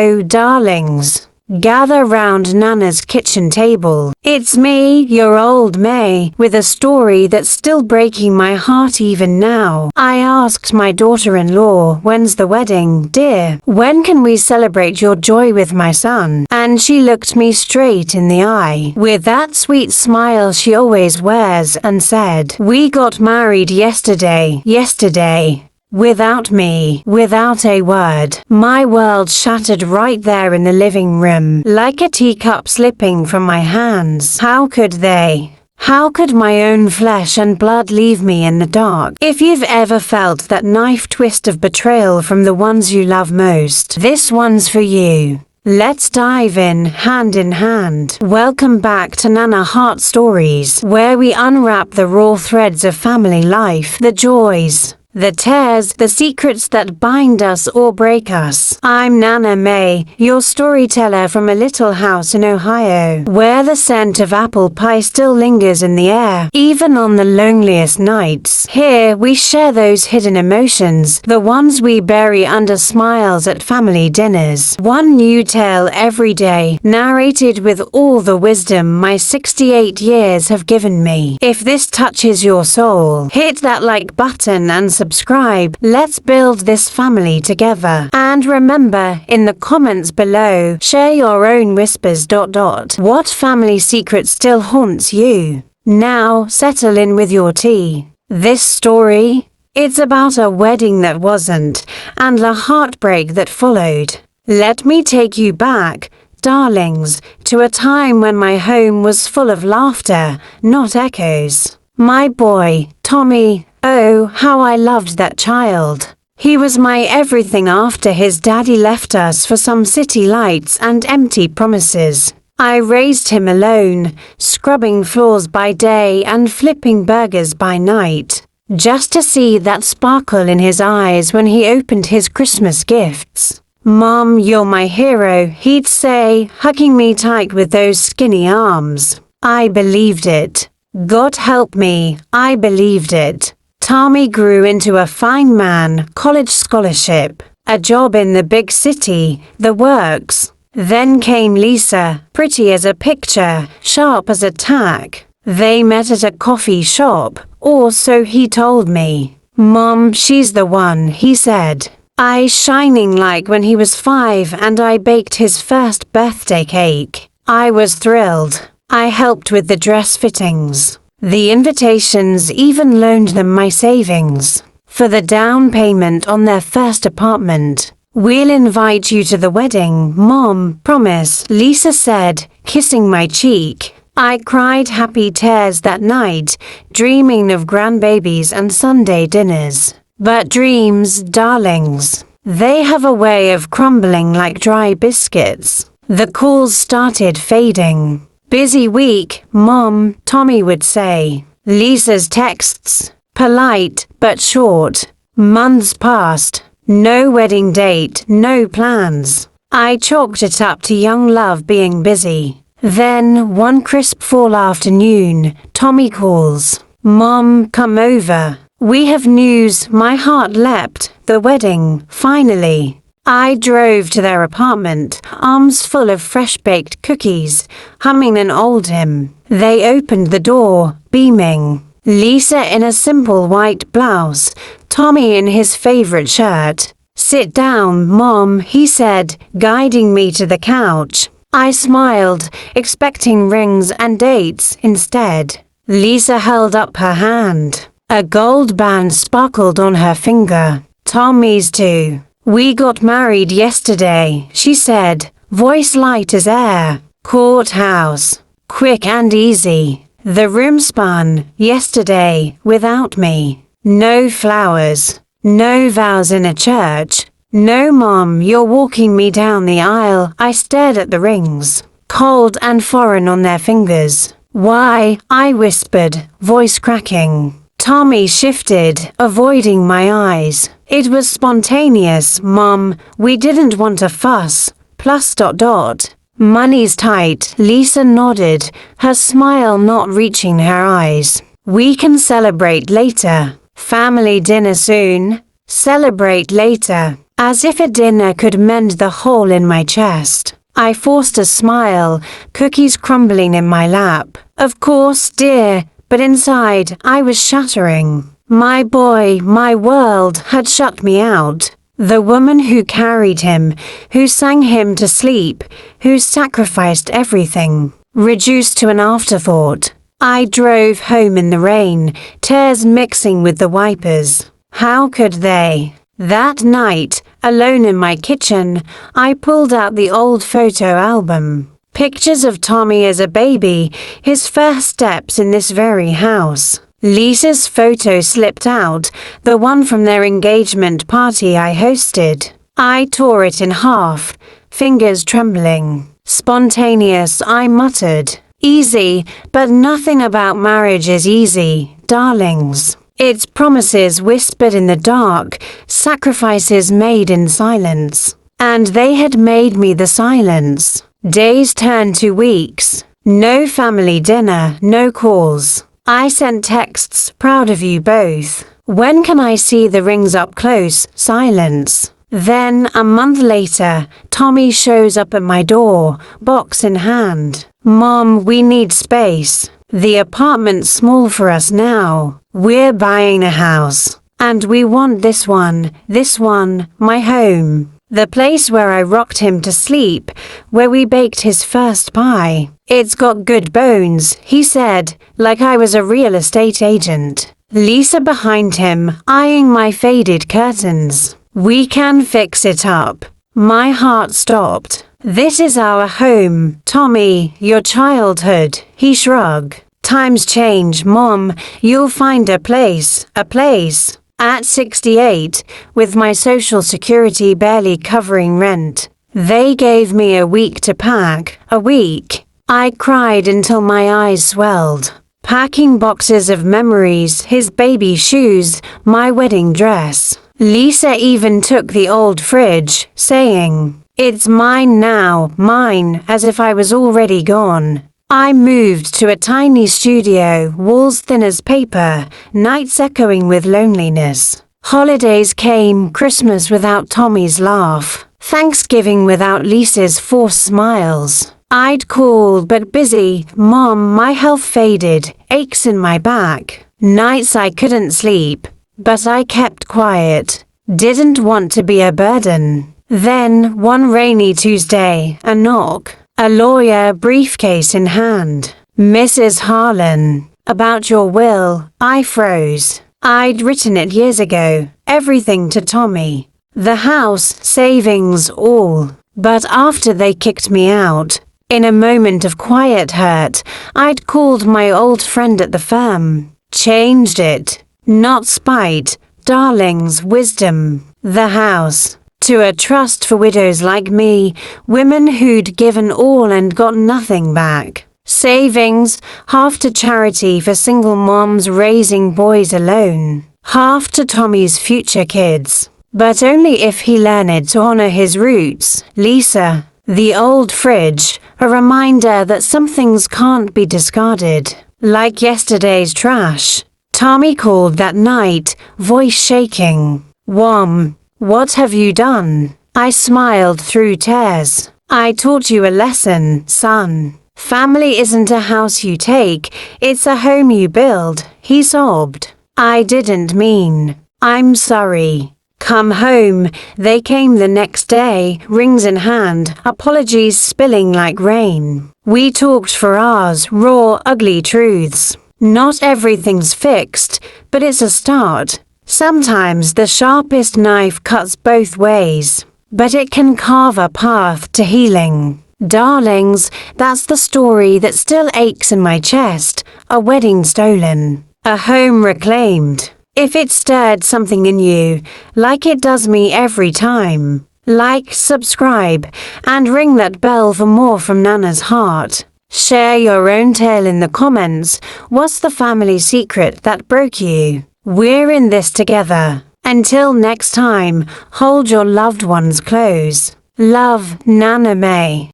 So, darlings, gather round Nana's kitchen table. It's me, your old May, with a story that's still breaking my heart even now. I asked my daughter-in-law, "When's the wedding, dear? When can we celebrate your joy with my son?" And she looked me straight in the eye, with that sweet smile she always wears, and said, "We got married yesterday. Without me, without a word. My world shattered right there in the living room, like a teacup slipping from my hands. How could they? How could my own flesh and blood leave me in the dark? If you've ever felt that knife twist of betrayal from the ones you love most, this one's for you. Let's dive in, hand in hand. Welcome back to Nana Heart Stories, where we unwrap the raw threads of family life, the joys, the tears, the secrets that bind us or break us. I'm Nana May, your storyteller from a little house in Ohio, where the scent of apple pie still lingers in the air, even on the loneliest nights. Here, we share those hidden emotions, the ones we bury under smiles at family dinners. One new tale every day, narrated with all the wisdom my 68 years have given me. If this touches your soul, hit that like button and subscribe. Let's build this family together. And remember, in the comments below, share your own whispers. What family secret still haunts you? Now, settle in with your tea. This story? It's about a wedding that wasn't, and the heartbreak that followed. Let me take you back, darlings, to a time when my home was full of laughter, not echoes. My boy, Tommy, oh, how I loved that child. He was my everything after his daddy left us for some city lights and empty promises. I raised him alone, scrubbing floors by day and flipping burgers by night, just to see that sparkle in his eyes when he opened his Christmas gifts. "Mom, you're my hero," he'd say, hugging me tight with those skinny arms. I believed it. God help me, I believed it. Tommy grew into a fine man, college scholarship, a job in the big city, the works. Then came Lisa, pretty as a picture, sharp as a tack. They met at a coffee shop, or so he told me. "Mom, she's the one," he said, eyes shining like when he was 5 and I baked his first birthday cake. I was thrilled. I helped with the dress fittings, the invitations, even loaned them my savings for the down payment on their first apartment. "We'll invite you to the wedding, Mom, promise," Lisa said, kissing my cheek. I cried happy tears that night, dreaming of grandbabies and Sunday dinners. But dreams, darlings, they have a way of crumbling like dry biscuits. The calls started fading. "Busy week, Mom," Tommy would say. Lisa's texts, polite but short. Months passed. No wedding date, no plans. I chalked it up to young love being busy. Then, one crisp fall afternoon, Tommy calls. "Mom, come over. We have news." My heart leapt. The wedding, finally. I drove to their apartment, arms full of fresh-baked cookies, humming an old hymn. They opened the door, beaming. Lisa in a simple white blouse, Tommy in his favorite shirt. "Sit down, Mom," he said, guiding me to the couch. I smiled, expecting rings and dates instead. Lisa held up her hand. A gold band sparkled on her finger. "Tommy's too. We got married yesterday," she said, voice light as air. "Courthouse. Quick and easy. The room spun, yesterday, without me. No flowers. No vows in a church. No, Mom, you're walking me down the aisle." I stared at the rings, cold and foreign on their fingers. "Why?" I whispered, voice cracking. Tommy shifted, avoiding my eyes. "It was spontaneous, Mom. We didn't want a fuss. Plus ... Money's tight." Lisa nodded, her smile not reaching her eyes. "We can celebrate later. Family dinner soon. Celebrate later." as if a dinner could mend the hole in my chest. I forced a smile, cookies crumbling in my lap. Of course, dear, but inside I was shattering. My boy, my world, had shut me out. The woman who carried him, who sang him to sleep, who sacrificed everything, reduced to an afterthought. I drove home in the rain, tears mixing with the wipers. How could they? That night, alone in my kitchen, I pulled out the old photo album. Pictures of Tommy as a baby, his first steps in this very house. Lisa's photo slipped out, the one from their engagement party I hosted. I tore it in half, fingers trembling. Spontaneous, I muttered. Easy, but nothing about marriage is easy, darlings. It's promises whispered in the dark, sacrifices made in silence. And they had made me the silence. Days turned to weeks. No family dinner, no calls. I sent texts, proud of you both. When can I see the rings up close? Silence. Then, a month later, Tommy shows up at my door, box in hand. Mom, we need space. The apartment's small for us now. We're buying a house. And we want this one, my home. The place where I rocked him to sleep, where we baked his first pie. It's got good bones, he said, like I was a real estate agent. Lisa behind him, eyeing my faded curtains. We can fix it up. My heart stopped. This is our home, Tommy, your childhood, he shrugged. Times change, Mom, you'll find a place. At 68, with my social security barely covering rent, they gave me a week to pack, a week. I cried until my eyes swelled. Packing boxes of memories, his baby shoes, my wedding dress. Lisa even took the old fridge, saying, "It's mine now, mine," as if I was already gone. I moved to a tiny studio, walls thin as paper, nights echoing with loneliness. Holidays came, Christmas without Tommy's laugh, Thanksgiving without Lisa's forced smiles. I'd call, but busy, Mom, my health faded, aches in my back. Nights I couldn't sleep, but I kept quiet, didn't want to be a burden. Then, one rainy Tuesday, a knock. A lawyer, briefcase in hand. Mrs. Harlan, about your will. I froze. I'd written it years ago, everything to Tommy. The house, savings, all. But after they kicked me out, in a moment of quiet hurt, I'd called my old friend at the firm. Changed it. Not spite, darlings, wisdom. The house. To a trust for widows like me, women who'd given all and got nothing back. Savings, half to charity for single moms raising boys alone. Half to Tommy's future kids. But only if he learned to honor his roots. Lisa, the old fridge, a reminder that some things can't be discarded. Like yesterday's trash. Tommy called that night, voice shaking. Wham. What have you done? I smiled through tears. I taught you a lesson, son. Family isn't a house you take, it's a home you build, he sobbed. I didn't mean. I'm sorry. Come home. They came the next day, rings in hand, apologies spilling like rain. We talked for hours, raw, ugly truths. Not everything's fixed, but it's a start. Sometimes the sharpest knife cuts both ways, but it can carve a path to healing. Darlings, that's the story that still aches in my chest, a wedding stolen, a home reclaimed. If it stirred something in you, like it does me every time, like, subscribe, and ring that bell for more from Nana's heart. Share your own tale in the comments. What's the family secret that broke you? We're in this together. Until next time, hold your loved ones close. Love, Nana May.